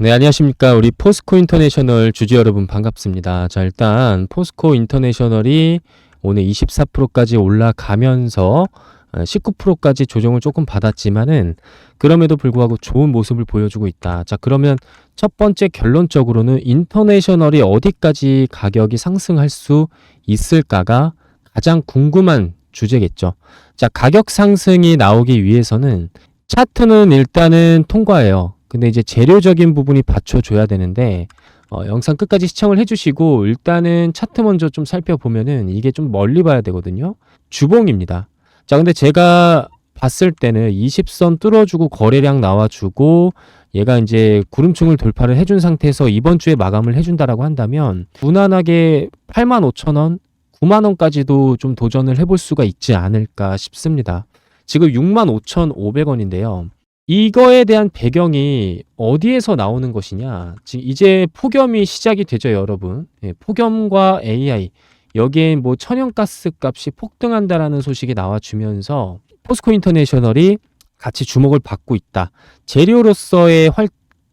네, 안녕하십니까. 우리 포스코 인터내셔널 주주 여러분 반갑습니다. 자, 일단 포스코 인터내셔널이 오늘 24%까지 올라가면서 19%까지 조정을 조금 받았지만은 그럼에도 불구하고 좋은 모습을 보여주고 있다. 자, 그러면 첫 번째 결론적으로는 인터내셔널이 어디까지 가격이 상승할 수 있을까가 가장 궁금한 주제겠죠. 자, 가격 상승이 나오기 위해서는 차트는 일단은 통과해요. 근데 이제 재료적인 부분이 받쳐줘야 되는데 영상 끝까지 시청을 해주시고 일단은 차트 먼저 좀 살펴보면은 이게 좀 멀리 봐야 되거든요. 주봉입니다. 자, 근데 제가 봤을 때는 20선 뚫어주고 거래량 나와주고 얘가 이제 구름층을 돌파를 해준 상태에서 이번 주에 마감을 해준다라고 한다면 무난하게 85,000원, 90,000원까지도 좀 도전을 해볼 수가 있지 않을까 싶습니다. 지금 65,500원인데요. 이거에 대한 배경이 어디에서 나오는 것이냐? 지금 이제 폭염이 시작이 되죠, 여러분. 예, 폭염과 AI 여기에 뭐 천연가스 값이 폭등한다라는 소식이 나와주면서 포스코 인터내셔널이 같이 주목을 받고 있다. 재료로서의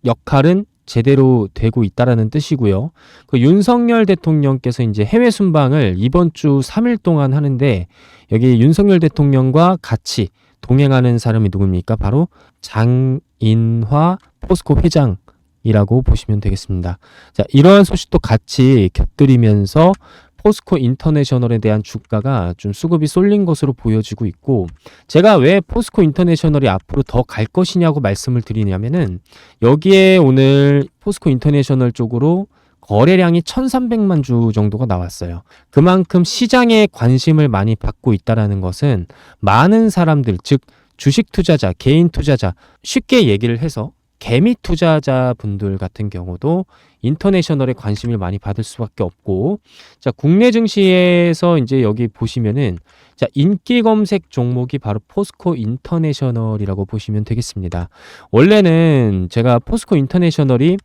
역할은 제대로 되고 있다라는 뜻이고요. 그 윤석열 대통령께서 이제 해외 순방을 이번 주 3일 동안 하는데 여기 윤석열 대통령과 같이 동행하는 사람이 누굽니까? 바로 장인화 포스코 회장이라고 보시면 되겠습니다. 자, 이러한 소식도 같이 곁들이면서 포스코 인터내셔널에 대한 주가가 좀 수급이 쏠린 것으로 보여지고 있고, 제가 왜 포스코 인터내셔널이 앞으로 더 갈 것이냐고 말씀을 드리냐면은 여기에 오늘 포스코 인터내셔널 쪽으로 거래량이 1,300만 주 정도가 나왔어요. 그만큼 시장에 관심을 많이 받고 있다는 것은 많은 사람들, 즉 주식 투자자, 개인 투자자, 쉽게 얘기를 해서 개미 투자자 분들 같은 경우도 인터내셔널에 관심을 많이 받을 수밖에 없고, 자, 국내 증시에서 이제 여기 보시면은 자, 인기 검색 종목이 바로 포스코 인터내셔널이라고 보시면 되겠습니다. 원래는 제가 포스코 인터내셔널이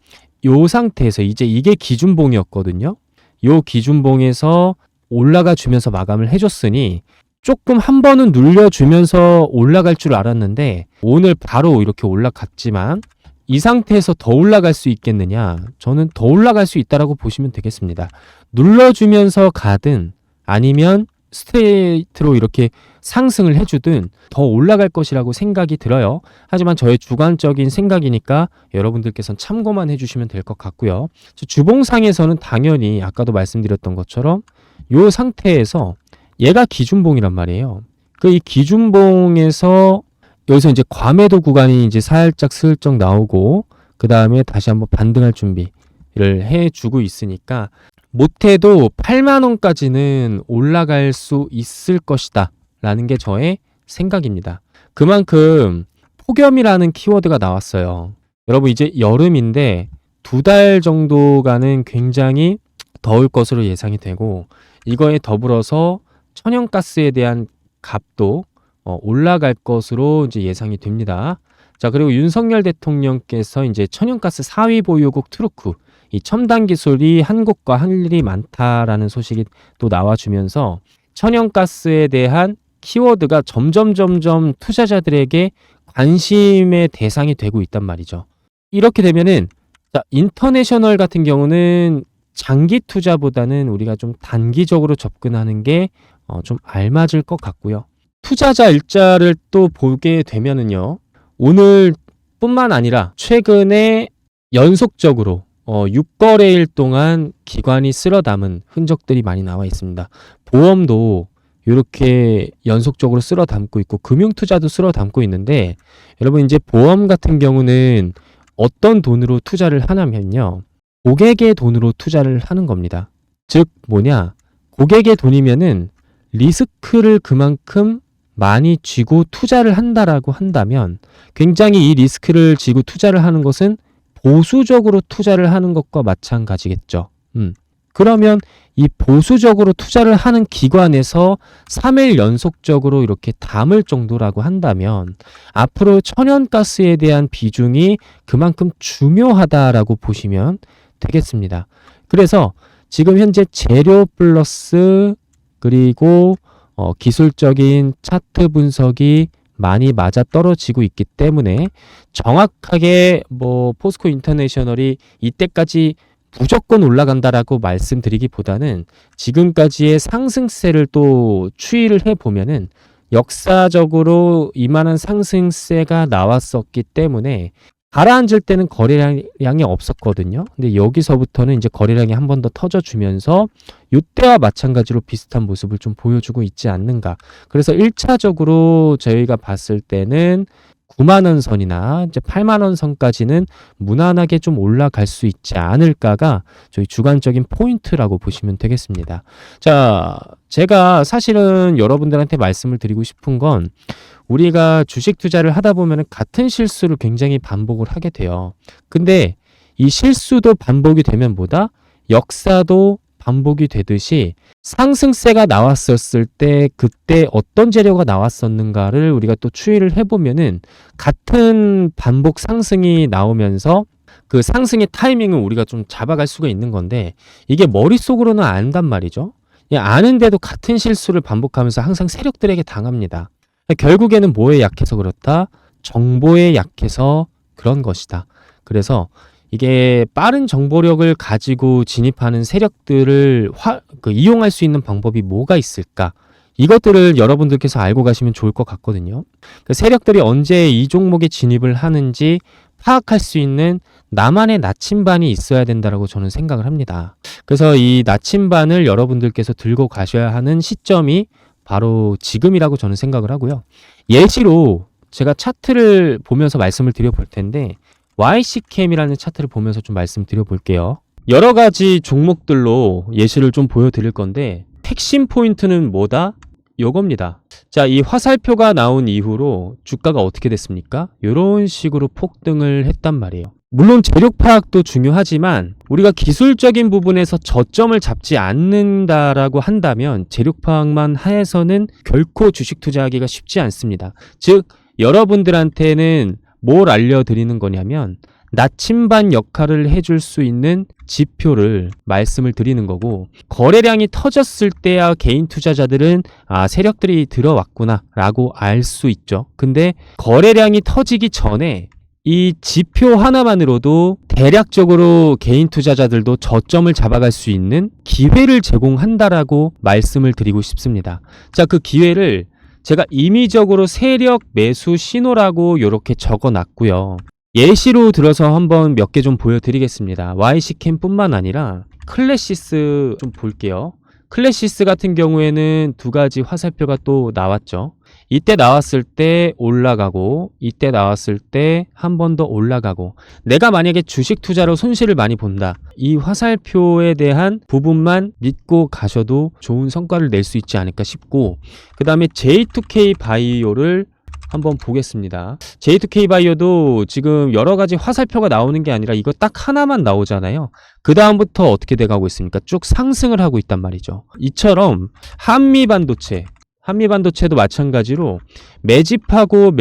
요 상태에서 이제 이게 기준봉이었거든요. 요 기준봉에서 올라가 주면서 마감을 해줬으니 조금 한 번은 눌려주면서 올라갈 줄 알았는데 오늘 바로 이렇게 올라갔지만 이 상태에서 더 올라갈 수 있겠느냐? 저는 더 올라갈 수 있다라고 보시면 되겠습니다. 눌러주면서 가든 아니면 스트레이트로 이렇게 상승을 해주든 더 올라갈 것이라고 생각이 들어요. 하지만 저의 주관적인 생각이니까 여러분들께서는 참고만 해주시면 될 것 같고요. 주봉상에서는 당연히 아까도 말씀드렸던 것처럼 이 상태에서 얘가 기준봉이란 말이에요. 그 이 기준봉에서 여기서 이제 과매도 구간이 이제 살짝 슬쩍 나오고 그 다음에 다시 한번 반등할 준비를 해주고 있으니까 못해도 8만원까지는 올라갈 수 있을 것이다 라는 게 저의 생각입니다. 그만큼 폭염이라는 키워드가 나왔어요. 여러분 이제 여름인데 2달 정도가는 굉장히 더울 것으로 예상이 되고 이거에 더불어서 천연가스에 대한 값도 올라갈 것으로 이제 예상이 됩니다. 자, 그리고 윤석열 대통령께서 이제 천연가스 4위 보유국 트루크 이 첨단 기술이 한국과 할 일이 많다라는 소식이 또 나와주면서 천연가스에 대한 키워드가 점점 투자자들에게 관심의 대상이 되고 있단 말이죠. 이렇게 되면은 자, 인터내셔널 같은 경우는 장기 투자보다는 우리가 좀 단기적으로 접근하는 게 좀 알맞을 것 같고요. 투자자 일자를 또 보게 되면은요. 오늘 뿐만 아니라 최근에 연속적으로 6거래일 동안 기관이 쓸어 담은 흔적들이 많이 나와 있습니다. 보험도 이렇게 연속적으로 쓸어 담고 있고 금융투자도 쓸어 담고 있는데 여러분 이제 보험 같은 경우는 어떤 돈으로 투자를 하냐면요. 고객의 돈으로 투자를 하는 겁니다. 즉 뭐냐? 고객의 돈이면은 리스크를 그만큼 많이 쥐고 투자를 한다라고 한다면 굉장히 이 리스크를 쥐고 투자를 하는 것은 보수적으로 투자를 하는 것과 마찬가지겠죠. 그러면 이 보수적으로 투자를 하는 기관에서 3일 연속적으로 이렇게 담을 정도라고 한다면 앞으로 천연가스에 대한 비중이 그만큼 중요하다라고 보시면 되겠습니다. 그래서 지금 현재 재료 플러스 그리고 기술적인 차트 분석이 많이 맞아 떨어지고 있기 때문에 정확하게 뭐 포스코 인터내셔널이 이때까지 무조건 올라간다라고 말씀드리기보다는 지금까지의 상승세를 또 추이를 해보면은 역사적으로 이만한 상승세가 나왔었기 때문에 가라앉을 때는 거래량이 없었거든요. 근데 여기서부터는 이제 거래량이 한 번 더 터져주면서 이때와 마찬가지로 비슷한 모습을 좀 보여주고 있지 않는가. 그래서 1차적으로 저희가 봤을 때는 9만 원 선이나 이제 8만 원 선까지는 무난하게 좀 올라갈 수 있지 않을까가 저희 주관적인 포인트라고 보시면 되겠습니다. 자, 제가 사실은 여러분들한테 말씀을 드리고 싶은 건 우리가 주식 투자를 하다 보면 같은 실수를 굉장히 반복을 하게 돼요. 근데 이 실수도 반복이 되면 뭐다? 역사도 반복이 되듯이 상승세가 나왔었을 때 그때 어떤 재료가 나왔었는가를 우리가 또 추이를 해보면은 같은 반복 상승이 나오면서 그 상승의 타이밍을 우리가 좀 잡아갈 수가 있는 건데 이게 머릿속으로는 안단 말이죠. 아는데도 같은 실수를 반복하면서 항상 세력들에게 당합니다. 결국에는 뭐에 약해서 그렇다? 정보에 약해서 그런 것이다. 그래서 이게 빠른 정보력을 가지고 진입하는 세력들을 이용할 수 있는 방법이 뭐가 있을까? 이것들을 여러분들께서 알고 가시면 좋을 것 같거든요. 그 세력들이 언제 이 종목에 진입을 하는지 파악할 수 있는 나만의 나침반이 있어야 된다라고 저는 생각을 합니다. 그래서 이 나침반을 여러분들께서 들고 가셔야 하는 시점이 바로 지금이라고 저는 생각을 하고요. 예시로 제가 차트를 보면서 말씀을 드려볼 텐데 YC캠이라는 차트를 보면서 좀 말씀드려 볼게요. 여러 가지 종목들로 예시를 좀 보여드릴 건데 핵심 포인트는 뭐다? 요겁니다. 자, 이 화살표가 나온 이후로 주가가 어떻게 됐습니까? 이런 식으로 폭등을 했단 말이에요. 물론 재력 파악도 중요하지만 우리가 기술적인 부분에서 저점을 잡지 않는다라고 한다면 재력 파악만 해서는 결코 주식 투자하기가 쉽지 않습니다. 즉 여러분들한테는 뭘 알려드리는 거냐면 나침반 역할을 해줄 수 있는 지표를 말씀을 드리는 거고 거래량이 터졌을 때야 개인 투자자들은 세력들이 들어왔구나 라고 알 수 있죠. 근데 거래량이 터지기 전에 이 지표 하나만으로도 대략적으로 개인 투자자들도 저점을 잡아갈 수 있는 기회를 제공한다라고 말씀을 드리고 싶습니다. 자, 그 기회를 제가 임의적으로 세력 매수 신호라고 이렇게 적어 놨고요. 예시로 들어서 한번 몇 개 좀 보여드리겠습니다. YC캠 뿐만 아니라 클래시스 좀 볼게요. 클래시스 같은 경우에는 두 가지 화살표가 또 나왔죠. 이때 나왔을 때 올라가고 이때 나왔을 때 한 번 더 올라가고 내가 만약에 주식 투자로 손실을 많이 본다. 이 화살표에 대한 부분만 믿고 가셔도 좋은 성과를 낼 수 있지 않을까 싶고 그 다음에 J2K 바이오를 한번 보겠습니다. J2K 바이오도 지금 여러 가지 화살표가 나오는 게 아니라 이거 딱 하나만 나오잖아요. 그 다음부터 어떻게 돼가고 있습니까? 쭉 상승을 하고 있단 말이죠. 이처럼 한미반도체도 마찬가지로 매집하고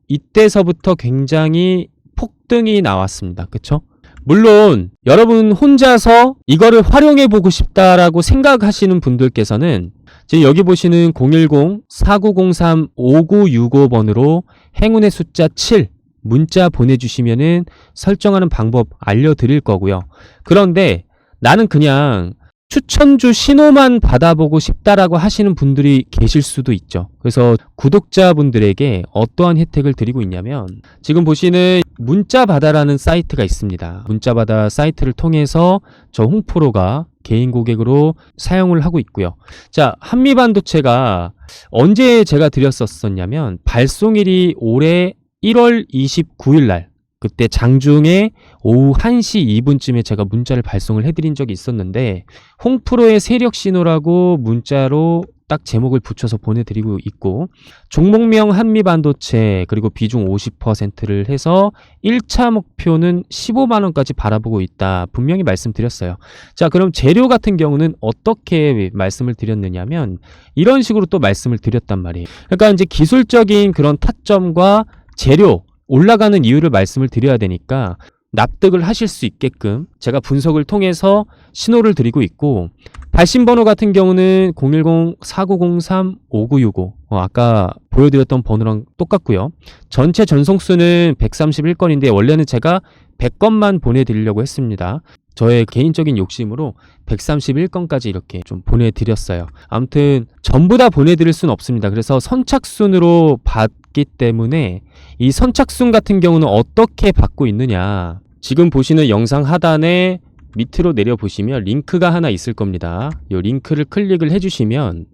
이때서부터 굉장히 폭등이 나왔습니다. 그쵸? 물론 여러분 혼자서 이거를 활용해 보고 싶다라고 생각하시는 분들께서는 지금 여기 보시는 010-4903-5965번으로 행운의 숫자 7 문자 보내주시면은 설정하는 방법 알려드릴 거고요. 그런데 나는 그냥 추천주 신호만 받아보고 싶다라고 하시는 분들이 계실 수도 있죠. 그래서 구독자분들에게 어떠한 혜택을 드리고 있냐면 지금 보시는 문자바다라는 사이트가 있습니다. 문자바다 사이트를 통해서 저 홍프로가 개인 고객으로 사용을 하고 있고요. 자, 한미반도체가 언제 제가 드렸었냐면 발송일이 올해 1월 29일 날 그때 장중에 오후 1시 2분쯤에 제가 문자를 발송을 해드린 적이 있었는데 홍프로의 세력 신호라고 문자로 딱 제목을 붙여서 보내드리고 있고 종목명 한미반도체 그리고 비중 50%를 해서 1차 목표는 15만원까지 바라보고 있다. 분명히 말씀드렸어요. 자, 그럼 재료 같은 경우는 어떻게 말씀을 드렸느냐면 이런 식으로 또 말씀을 드렸단 말이에요. 그러니까 이제 기술적인 그런 타점과 재료 올라가는 이유를 말씀을 드려야 되니까 납득을 하실 수 있게끔 제가 분석을 통해서 신호를 드리고 있고, 발신번호 같은 경우는 010-4903-5965 아까 보여드렸던 번호랑 똑같고요. 전체 전송수는 131건인데 원래는 제가 100건만 보내드리려고 했습니다. 저의 개인적인 욕심으로 131건까지 이렇게 좀 보내드렸어요. 아무튼 전부 다 보내드릴 수는 없습니다. 그래서 선착순으로 받기 때문에 이 선착순 같은 경우는 어떻게 받고 있느냐, 지금 보시는 영상 하단에 밑으로 내려보시면 링크가 하나 있을 겁니다. 이 링크를 클릭을 해주시면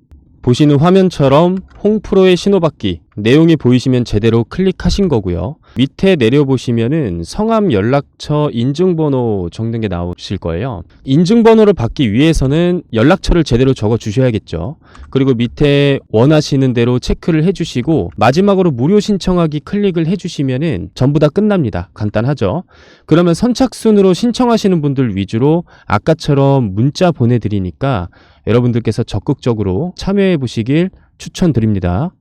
보시는 화면처럼 홍프로의 신호받기 내용이 보이시면 제대로 클릭하신 거고요. 밑에 내려보시면은 성함, 연락처, 인증번호 적는 게 나오실 거예요. 인증번호를 받기 위해서는 연락처를 제대로 적어 주셔야겠죠. 그리고 밑에 원하시는 대로 체크를 해주시고 마지막으로 무료 신청하기 클릭을 해주시면은 전부 다 끝납니다. 간단하죠. 그러면 선착순으로 신청하시는 분들 위주로 아까처럼 문자 보내드리니까 여러분들께서 적극적으로 참여해 보시길 추천드립니다.